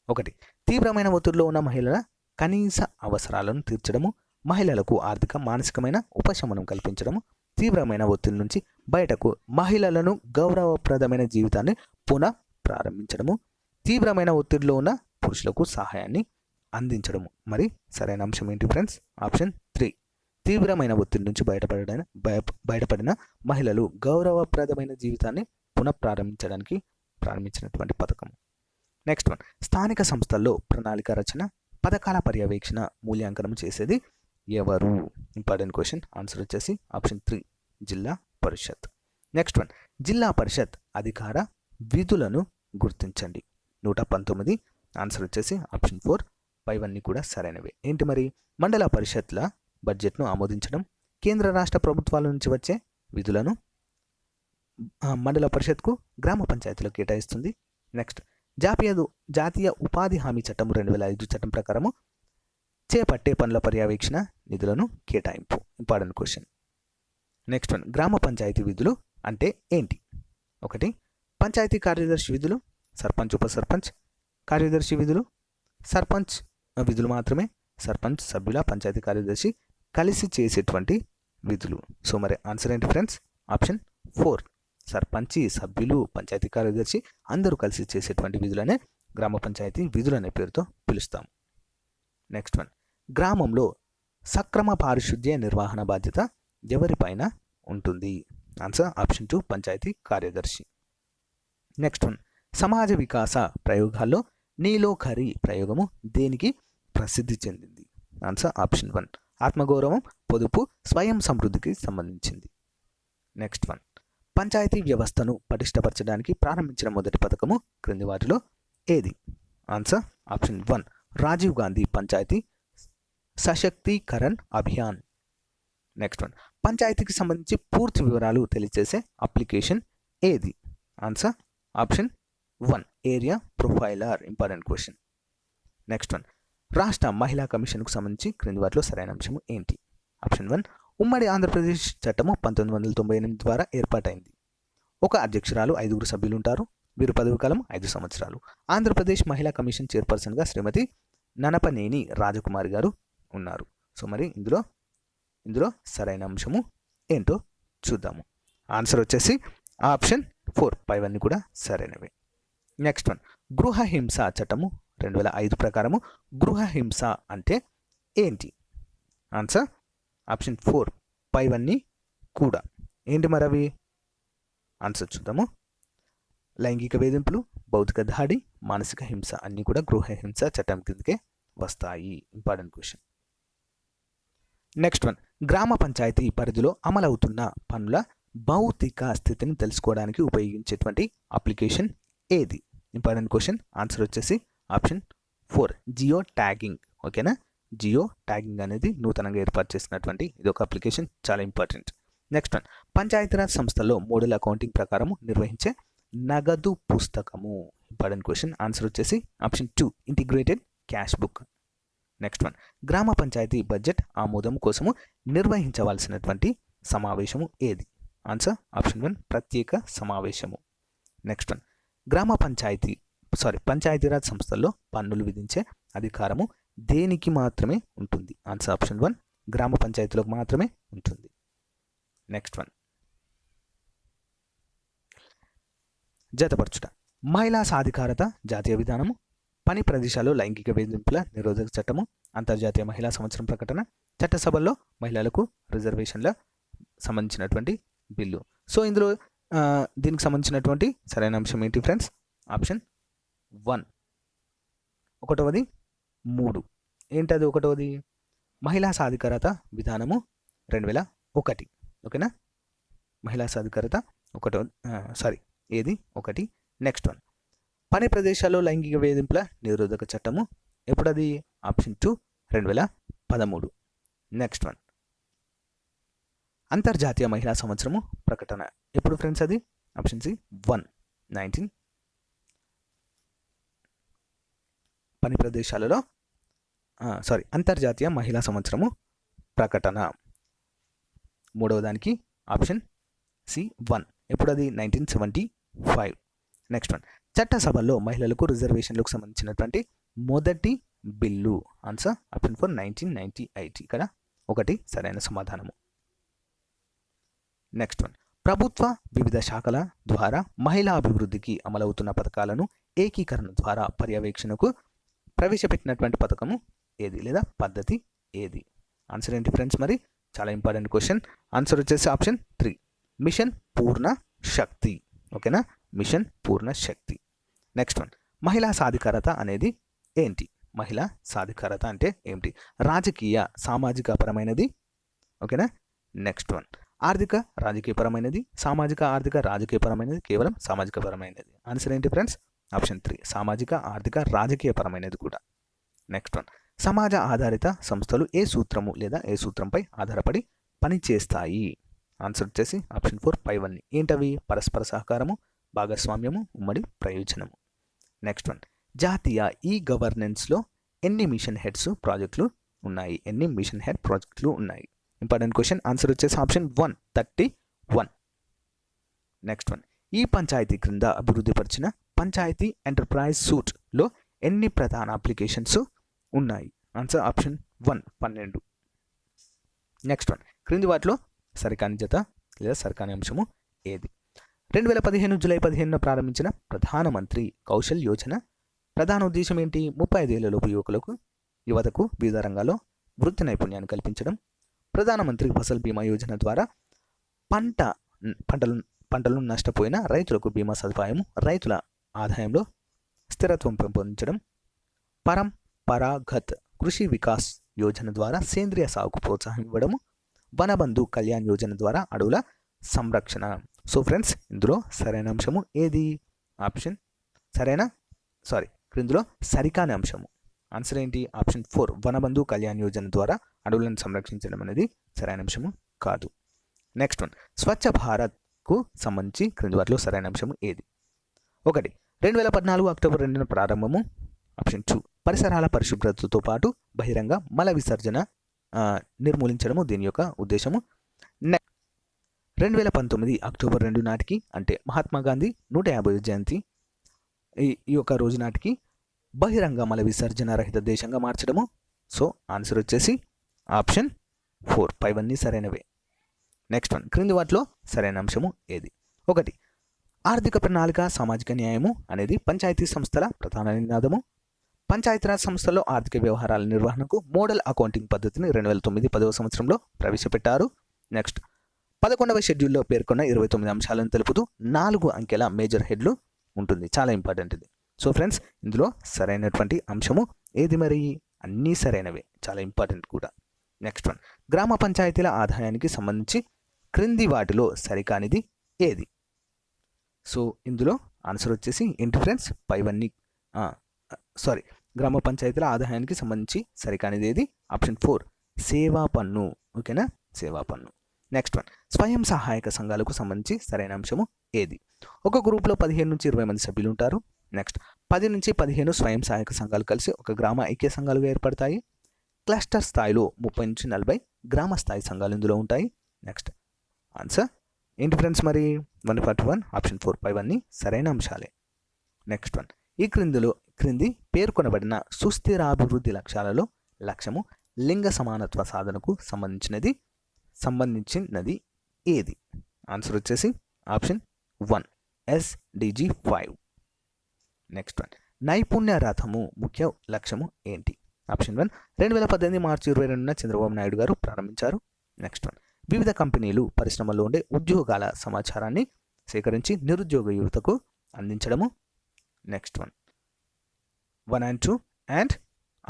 1, తీవ్రమైన ఒత్తిడిలో ఉన్న మహిళల కనీస అవసరాలను తీర్చడము, మహిళలకు ఆర్థిక మానసికమైన ఉపశమనం కల్పించడము, తీవ్రమైన ఒత్తిడి నుంచి బయటకు మహిళలను గౌరవప్రదమైన జీవితాన్ని పునః ప్రారంభించడము, తీవ్రమైన ఒత్తిడిలో ఉన్న పురుషులకు సహాయాన్ని అందించడము. మరి సరైన అంశం ఏంటి ఫ్రెండ్స్? ఆప్షన్ 3, తీవ్రమైన ఒత్తిడి నుంచి బయటపడిన మహిళలు గౌరవప్రదమైన జీవితాన్ని పునః ప్రారంభించినటువంటి పథకం. నెక్స్ట్ వన్, స్థానిక సంస్థల్లో ప్రణాళిక రచన, పథకాల పర్యవేక్షణ, మూల్యాంకనం చేసేది ఎవరు? Important question. ఆన్సర్ వచ్చేసి ఆప్షన్ 3, జిల్లా పరిషత్. నెక్స్ట్ వన్, జిల్లా పరిషత్ అధికార విధులను గుర్తించండి. 119. ఆన్సర్ వచ్చేసి ఆప్షన్ 4. ఇవన్నీ కూడా సరైనవే. ఏంటి మరి? మండల పరిషత్ల బడ్జెట్ను ఆమోదించడం, కేంద్ర రాష్ట్ర ప్రభుత్వాల నుంచి వచ్చే విధులను మండల పరిషత్కు గ్రామ పంచాయతీలకు కేటాయిస్తుంది. నెక్స్ట్, జాతీయ ఉపాధి హామీ చట్టం 2005 చట్టం ప్రకారము చేపట్టే పనుల పర్యవేక్షణ నిధులను కేటాయింపు. Important question. నెక్స్ట్ వన్, గ్రామ పంచాయతీ విధులు అంటే ఏంటి? 1, పంచాయతీ కార్యదర్శి విధులు, సర్పంచ్ ఉప సర్పంచ్ కార్యదర్శి విధులు, సర్పంచ్ విధులు మాత్రమే, సర్పంచ్ సభ్యుల పంచాయతీ కార్యదర్శి కలిసి చేసేటువంటి విధులు. సో మరి ఆన్సర్ ఏంటి ఫ్రెండ్స్? ఆప్షన్ 4, సర్పంచి సభ్యులు పంచాయతీ కార్యదర్శి అందరూ కలిసి చేసేటువంటి విధులనే గ్రామ పంచాయతీ విధులు అనే పేరుతో పిలుస్తాం. నెక్స్ట్ వన్, గ్రామంలో సక్రమ పారిశుద్ధ్య నిర్వహణ బాధ్యత ఎవరిపైన ఉంటుంది? ఆన్సర్ ఆప్షన్ 2, పంచాయతీ కార్యదర్శి. నెక్స్ట్ వన్, సమాజ వికాస ప్రయోగాల్లో నీలోఖరి ప్రయోగము దేనికి ప్రసిద్ధి చెందింది? ఆన్సర్ ఆప్షన్ 1, ఆత్మగౌరవం, పొదుపు, స్వయం సమృద్ధికి సంబంధించింది. నెక్స్ట్ వన్, పంచాయతీ వ్యవస్థను పటిష్టపరచడానికి ప్రారంభించిన మొదటి పథకము క్రింది వాటిలో ఏది? Answer option 1, Rajiv Gandhi Panchayat Sashaktikaran Abhiyan. Next one, పంచాయతీకి సంబంధించి పూర్తి వివరాలు తెలియజేసే అప్లికేషన్ ఏది? Answer option 1, area profiler. Important question. Next one, రాష్ట్ర మహిళా కమిషన్కు సంబంధించి క్రింది వాటిలో సరైన అంశము ఏంటి? ఆప్షన్ 1, ఉమ్మడి ఆంధ్రప్రదేశ్ చట్టము 1998 ద్వారా ఏర్పాటైంది. ఒక అధ్యక్షురాలు, 5 సభ్యులు ఉంటారు. వీరు పదవి కాలం 5 సంవత్సరాలు. ఆంధ్రప్రదేశ్ మహిళా కమిషన్ చైర్పర్సన్గా శ్రీమతి ననపనేని రాజకుమారి గారు ఉన్నారు. సో మరి ఇందులో సరైన అంశము ఏంటో చూద్దాము. ఆన్సర్ వచ్చేసి ఆప్షన్ 4. ఇవన్నీ కూడా సరైనవే. నెక్స్ట్ వన్, గృహహింస చట్టము 2005 ప్రకారము గృహహింస అంటే ఏంటి? Answer option 4. ఇవన్నీ కూడా ఏంటి మరి అవి? ఆన్సర్ చూద్దాము. లైంగిక వేధింపులు, భౌతిక దాడి, మానసిక హింస అన్నీ కూడా గృహ హింస చట్టం కిందకే వస్తాయి. Important question. నెక్స్ట్ వన్, గ్రామ పంచాయతీ పరిధిలో అమలవుతున్న పనుల భౌతిక స్థితిని తెలుసుకోవడానికి ఉపయోగించేటువంటి అప్లికేషన్ ఏది? Important question. ఆన్సర్ వచ్చేసి ఆప్షన్ 4 జియో ట్యాగింగ్. ఓకేనా, జియో ట్యాగింగ్ అనేది నూతనంగా ఏర్పాటు చేసినటువంటి ఇది ఒక అప్లికేషన్, చాలా ఇంపార్టెంట్. నెక్స్ట్ వన్, పంచాయతీరాజ్ సంస్థల్లో మోడల్ అకౌంటింగ్ ప్రకారం నిర్వహించే నగదు పుస్తకము. Important question. ఆన్సర్ వచ్చేసి option 2 integrated cash book. Next one, గ్రామ పంచాయతీ బడ్జెట్ ఆమోదం కోసము నిర్వహించవలసినటువంటి సమావేశము ఏది? ఆన్సర్ ఆప్షన్ 1 ప్రత్యేక సమావేశము. నెక్స్ట్ వన్, పంచాయతీరాజ్ సంస్థల్లో పన్నులు విధించే అధికారము దేనికి మాత్రమే ఉంటుంది? ఆన్సర్ ఆప్షన్ 1 గ్రామ పంచాయతీలకు మాత్రమే ఉంటుంది. నెక్స్ట్ వన్, జతపరచుట. మహిళా సాధికారత జాతీయ విధానము, పని ప్రదేశాల్లో లైంగిక వేధింపుల నిరోధక చట్టము, అంతర్జాతీయ మహిళా సంవత్సరం ప్రకటన, చట్టసభల్లో మహిళలకు రిజర్వేషన్ల సంబంధించినటువంటి బిల్లు. సో ఇందులో దీనికి సంబంధించినటువంటి సరైన అంశం ఏంటి ఫ్రెండ్స్? ఆప్షన్ 1 ఒకటవది 3. ఏంటది ఒకటవది? మహిళా సాధికారత విధానము 2001. ఓకేనా, మహిళా సాధికారత ఏది 1. నెక్స్ట్ వన్, పని ప్రదేశాల్లో లైంగిక వేధింపుల నిరోధక చట్టము ఎప్పుడది? ఆప్షన్ 2 2013. నెక్స్ట్ వన్, అంతర్జాతీయ మహిళా సంవత్సరము ప్రకటన ఎప్పుడు ఫ్రెండ్స్? అది ఆప్షన్ సి 19. పని ప్రదేశాలలో అంతర్జాతీయ మహిళా సంవత్సరము ప్రకటన మూడవ దానికి ఆప్షన్ సి 1 ఎప్పుడది? 1975. నెక్స్ట్ వన్, చట్టసభల్లో మహిళలకు రిజర్వేషన్లకు సంబంధించినటువంటి మొదటి బిల్లు. Answer option 4 1998. ఇక్కడ 1 సరైన సమాధానము. నెక్స్ట్ వన్, ప్రభుత్వ వివిధ శాఖల ద్వారా మహిళా అభివృద్ధికి అమలవుతున్న పథకాలను ఏకీకరణ ద్వారా పర్యవేక్షణకు ప్రవేశపెట్టినటువంటి పథకము ఏది లేదా పద్ధతి ఏది? ఆన్సర్ ఏంటి ఫ్రెండ్స్? మరి చాలా ఇంపార్టెంట్ క్వశ్చన్. ఆన్సర్ వచ్చేసి ఆప్షన్ 3 మిషన్ పూర్ణ శక్తి. ఓకేనా, మిషన్ పూర్ణ శక్తి. నెక్స్ట్ వన్, మహిళా సాధికారత అనేది ఏంటి? మహిళా సాధికారత అంటే ఏమిటి? రాజకీయ సామాజిక పరమైనది. ఓకేనా. నెక్స్ట్ వన్, ఆర్థిక రాజకీయపరమైనది, సామాజిక ఆర్థిక రాజకీయపరమైనది, కేవలం సామాజికపరమైనది. ఆన్సర్ ఏంటి ఫ్రెండ్స్? ఆప్షన్ 3 సామాజిక ఆర్థిక రాజకీయపరమైనది కూడా. నెక్స్ట్ వన్, సమాజ ఆధారిత సంస్థలు ఏ సూత్రము లేదా ఏ సూత్రంపై ఆధారపడి పనిచేస్తాయి? ఆన్సర్ వచ్చేసి ఆప్షన్ 4 పైవన్నీ. ఏంటవి? పరస్పర సహకారము, భాగస్వామ్యము, ఉమ్మడి ప్రయోజనము. నెక్స్ట్ వన్, జాతీయ ఈ గవర్నెన్స్లో ఎన్ని మిషన్ హెడ్స్ ప్రాజెక్టులు ఉన్నాయి? ఎన్ని మిషన్ హెడ్ ప్రాజెక్టులు ఉన్నాయి? Important question. ఆన్సర్ వచ్చేసి ఆప్షన్ 1 31. నెక్స్ట్ వన్, ఈ పంచాయతీ క్రింద అభివృద్ధిపరిచిన పంచాయతీ ఎంటర్ప్రైజ్ సూట్లో ఎన్ని ప్రధాన అప్లికేషన్స్ ఉన్నాయి? Answer option 1 12. నెక్స్ట్ వన్, క్రింది వాటిలో సరికాని జత లేదా సరికాని అంశము ఏది? 2015 జూలై 15 ప్రారంభించిన ప్రధానమంత్రి కౌశల్ యోజన ప్రధాన ఉద్దేశం ఏంటి? 35 ఏళ్లలోపు యువతకు వివిధ రంగాల్లో వృత్తి నైపుణ్యాన్ని కల్పించడం. ప్రధానమంత్రి ఫసల్ బీమా యోజన ద్వారా పంటలు నష్టపోయిన రైతులకు బీమా సదుపాయం, రైతుల ఆదాయంలో స్థిరత్వం పెంపొందించడం. పరంపరాగత్ కృషి వికాస్ యోజన ద్వారా సేంద్రియ సాగుకు ప్రోత్సాహం ఇవ్వడము. వనబంధు కళ్యాణ్ యోజన ద్వారా అడవుల సంరక్షణ. సో ఫ్రెండ్స్, ఇందులో సరైన అంశము ఏది? క్రిందిలో సరికాని అంశము ఆన్సర్ ఏంటి? ఆప్షన్ 4 వనబంధు కళ్యాణ్ యోజన ద్వారా అడవులను సంరక్షించడం అనేది సరైన అంశము కాదు. నెక్స్ట్ వన్, స్వచ్ఛ భారత్కు సంబంధించి క్రింది వాటిలో సరైన అంశము ఏది? 1 2014 అక్టోబర్ 2 ప్రారంభము. ఆప్షన్ 2 పరిసరాల పరిశుభ్రతతో పాటు బహిరంగ మల విసర్జన నిర్మూలించడము దీని యొక్క ఉద్దేశము. 2019 అక్టోబర్ 2 నాటికి, అంటే మహాత్మా గాంధీ 150వ జయంతి ఈ యొక్క రోజు నాటికి బహిరంగ మల విసర్జన రహిత దేశంగా మార్చడము. సో ఆన్సర్ వచ్చేసి ఆప్షన్ 4 పైవన్నీ సరైనవే. నెక్స్ట్ వన్, క్రింది వాటిలో సరైన అంశము ఏది? 1 ఆర్థిక ప్రణాళిక సామాజిక న్యాయము అనేది పంచాయతీ సంస్థల ప్రధాన నినాదము. పంచాయతీరాజ్ సంస్థల్లో ఆర్థిక వ్యవహారాల నిర్వహణకు మోడల్ అకౌంటింగ్ పద్ధతిని 2009 10వ సంవత్సరంలో ప్రవేశపెట్టారు. నెక్స్ట్, 11వ షెడ్యూల్లో పేర్కొన్న 29 అంశాలను తెలుపుతూ 4 అంకెల మేజర్ హెడ్లు ఉంటుంది. చాలా ఇంపార్టెంట్ ఇది. సో ఫ్రెండ్స్, ఇందులో సరైనటువంటి అంశము ఏది మరి? అన్నీ సరైనవే, చాలా ఇంపార్టెంట్ కూడా. నెక్స్ట్ వన్, గ్రామ పంచాయతీల ఆదాయానికి సంబంధించి క్రింది వాటిలో సరికానిది ఏది? సో ఇందులో ఆన్సర్ వచ్చేసి ఏంటి ఫ్రెండ్స్? పైవన్నీ గ్రామ పంచాయతీల ఆదాయానికి సంబంధించి సరికానిది ఏది? ఆప్షన్ 4 సేవా పన్ను. ఓకేనా, సేవా పన్ను. నెక్స్ట్ వన్, స్వయం సహాయక సంఘాలకు సంబంధించి సరైన అంశము ఏది? ఒక గ్రూప్లో 15 నుంచి 20 మంది సభ్యులు ఉంటారు. నెక్స్ట్ 10 నుంచి 15 స్వయం సహాయక సంఘాలు కలిసి ఒక గ్రామ ఐక్య సంఘాలుగా ఏర్పడతాయి. క్లస్టర్ స్థాయిలో 30 నుంచి 40 గ్రామ స్థాయి సంఘాలు ఇందులో ఉంటాయి. నెక్స్ట్ ఆన్సర్ ఏంటి ఫ్రెండ్స్ మరి? 141 ఆప్షన్ 4 పైవన్నీ సరైన అంశాలే. నెక్స్ట్ వన్, ఈ క్రింది పేర్కొనబడిన సుస్థిరాభివృద్ధి లక్ష్యాలలో లక్ష్యము లింగ సమానత్వ సాధనకు సంబంధించినది ఏది? ఆన్సర్ వచ్చేసి ఆప్షన్ 1 SDG 5. నెక్స్ట్ వన్, నైపుణ్య రథము ముఖ్య లక్ష్యము ఏంటి? ఆప్షన్ 1 2018 మార్చి 22న చంద్రబాబు నాయుడు గారు ప్రారంభించారు. నెక్స్ట్ వన్, వివిధ కంపెనీలు పరిశ్రమల్లో ఉండే ఉద్యోగాల సమాచారాన్ని సేకరించి నిరుద్యోగ యువతకు అందించడము. Next one 1 and 2 and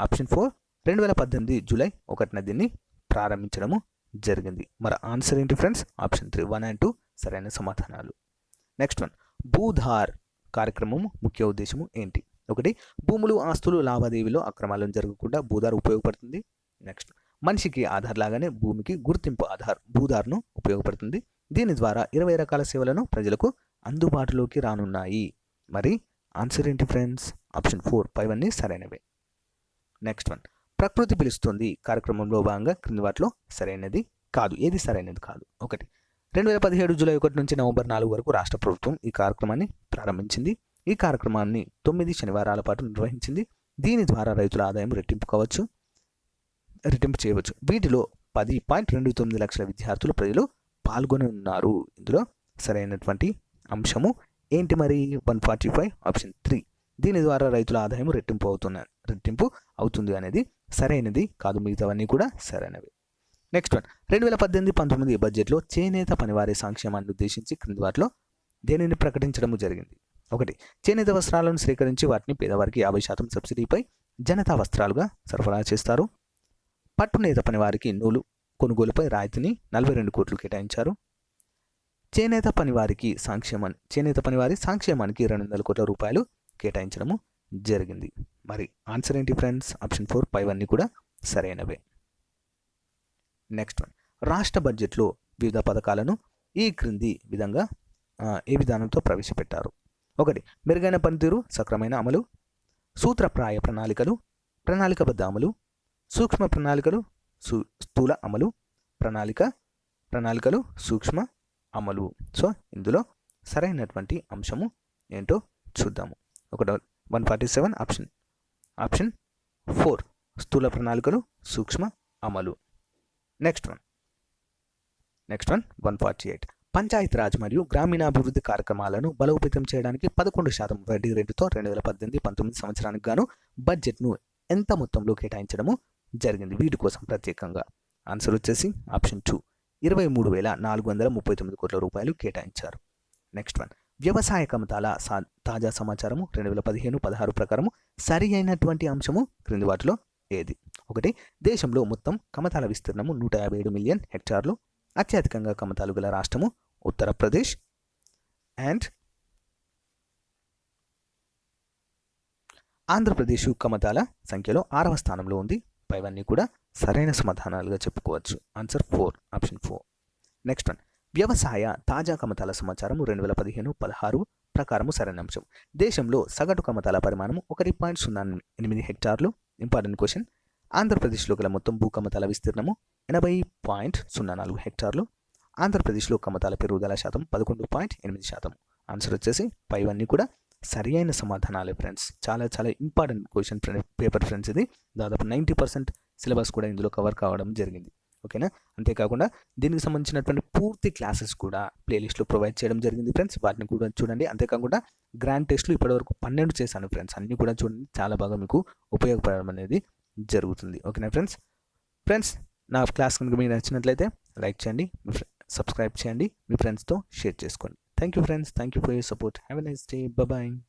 option 4 2018 July 1న దీన్ని ప్రారంభించడము జరిగింది. మరి ఆన్సర్ ఏంటి ఫ్రెండ్స్? ఆప్షన్ 3 1 and 2 సరైన సమాధానాలు. నెక్స్ట్ వన్, భూధార్ కార్యక్రమం ముఖ్య ఉద్దేశము ఏంటి? 1 భూములు ఆస్తులు లావాదేవీలో అక్రమాలను జరగకుండా భూధార్ ఉపయోగపడుతుంది. నెక్స్ట్, మనిషికి ఆధార్ లాగానే భూమికి గుర్తింపు ఆధార్ భూధార్ను ఉపయోగపడుతుంది. దీని ద్వారా 20 రకాల సేవలను ప్రజలకు అందుబాటులోకి రానున్నాయి. మరి ఆన్సర్ ఏంటి ఫ్రెండ్స్? ఆప్షన్ 4 పైవన్నీ సరైనవే. నెక్స్ట్ వన్, ప్రకృతి పిలుస్తుంది కార్యక్రమంలో భాగంగా క్రింది వాటిలో సరైనది కాదు. ఏది సరైనది కాదు? 1 2017 జూలై 1 నుంచి నవంబర్ 4 వరకు రాష్ట్ర ప్రభుత్వం ఈ కార్యక్రమాన్ని ప్రారంభించింది. ఈ కార్యక్రమాన్ని 9 శనివారాల పాటు నిర్వహించింది. దీని ద్వారా రైతుల ఆదాయం రెట్టింపు చేయవచ్చు. వీటిలో 10.29 లక్షల విద్యార్థులు ప్రజలు పాల్గొని ఉన్నారు. ఇందులో సరైనటువంటి అంశము ఏంటి మరి? 145 ఆప్షన్ 3 దీని ద్వారా రైతుల ఆదాయం రెట్టింపు అవుతుంది అనేది సరైనది కాదు. మిగతావన్నీ కూడా సరైనవి. నెక్స్ట్ వన్, 2018-19 బడ్జెట్లో చేనేత పనివారి సంక్షేమాన్ని ఉద్దేశించి క్రింది వాటిలో దేనిని ప్రకటించడం జరిగింది? 1 చేనేత వస్త్రాలను సేకరించి వాటిని పేదవారికి 50% సబ్సిడీపై జనతా వస్త్రాలుగా సరఫరా చేస్తారు. పట్టునేత పనివారికి నూలు కొనుగోలుపై రాయితీని 42 కోట్లు కేటాయించారు. చేనేత పనివారి సంక్షేమానికి 200 కోట్ల రూపాయలు కేటాయించడము జరిగింది. మరి ఆన్సర్ ఏంటి ఫ్రెండ్స్? ఆప్షన్ 4 పైవన్నీ కూడా సరైనవే. నెక్స్ట్ వన్, రాష్ట్ర బడ్జెట్లో వివిధ పథకాలను ఈ క్రింది విధంగా ఏ విధానంతో ప్రవేశపెట్టారు? 1 మెరుగైన పనితీరు సక్రమైన అమలు, సూత్రప్రాయ ప్రణాళికలు, ప్రణాళికబద్ధ అమలు, సూక్ష్మ ప్రణాళికలు, స్థూల అమలు, ప్రణాళికలు సూక్ష్మ అమలు. సో ఇందులో సరైనటువంటి అంశము ఏంటో చూద్దాము. 147 ఆప్షన్ 4 స్థూల ప్రణాళికలు సూక్ష్మ అమలు. నెక్స్ట్ వన్ 148 పంచాయతీరాజ్ మరియు గ్రామీణాభివృద్ధి కార్యక్రమాలను బలోపేతం చేయడానికి 11% వడ్డీ రేటుతో 2018-19 సంవత్సరానికి గాను బడ్జెట్ను ఎంత మొత్తంలో కేటాయించడము జరిగింది? వీటి కోసం ప్రత్యేకంగా ఆన్సర్ వచ్చేసి ఆప్షన్ 2 23,439 కోట్ల రూపాయలు కేటాయించారు. నెక్స్ట్ వన్, వ్యవసాయ కమతాల తాజా సమాచారము 2015-16 ప్రకారము సరి అయినటువంటి అంశము క్రింది వాటిలో ఏది? 1 దేశంలో మొత్తం కమతాల విస్తీర్ణము 157 మిలియన్ హెక్టార్లు. అత్యధికంగా కమతాలు గల రాష్ట్రము ఉత్తరప్రదేశ్. అండ్ ఆంధ్రప్రదేశ్ కమతాల సంఖ్యలో 6వ స్థానంలో ఉంది. పైవన్నీ కూడా సరైన సమాధానాలుగా చెప్పుకోవచ్చు. Answer 4 option 4. నెక్స్ట్ వన్, వ్యవసాయ తాజా కమతాల సమాచారం 2015-16 ప్రకారము సరైన అంశం. దేశంలో సగటు కమతాల పరిమాణము 1.08 హెక్టార్లు. Important question. ఆంధ్రప్రదేశ్లో గల మొత్తం భూకమతాల విస్తీర్ణము 80.04 హెక్టార్లు. ఆంధ్రప్రదేశ్లో కమతాల పెరుగుదల శాతం 11.8%. ఆన్సర్ వచ్చేసి పైవన్నీ కూడా సరి అయిన సమాధానాలే ఫ్రెండ్స్. చాలా చాలా ఇంపార్టెంట్ క్వశ్చన్ పేపర్ ఫ్రెండ్స్. ఇది దాదాపు 90% సిలబస్ కూడా ఇందులో కవర్ కావడం జరిగింది. ఓకేనా? అంతేకాకుండా దీనికి సంబంధించినటువంటి పూర్తి క్లాసెస్ కూడా ప్లేలిస్ట్లో ప్రొవైడ్ చేయడం జరిగింది ఫ్రెండ్స్. వాటిని కూడా చూడండి. అంతేకాకుండా గ్రాండ్ టెస్ట్లు ఇప్పటివరకు 12 చేశాను ఫ్రెండ్స్. అన్నీ కూడా చూడండి. చాలా బాగా మీకు ఉపయోగపడడం అనేది జరుగుతుంది. ఓకేనా ఫ్రెండ్స్? నా క్లాస్ కనుక మీకు నచ్చినట్లయితే లైక్ చేయండి, సబ్స్క్రైబ్ చేయండి, మీ ఫ్రెండ్స్తో షేర్ చేసుకోండి. Thank you friends, thank you for your support. Have a nice day. Bye.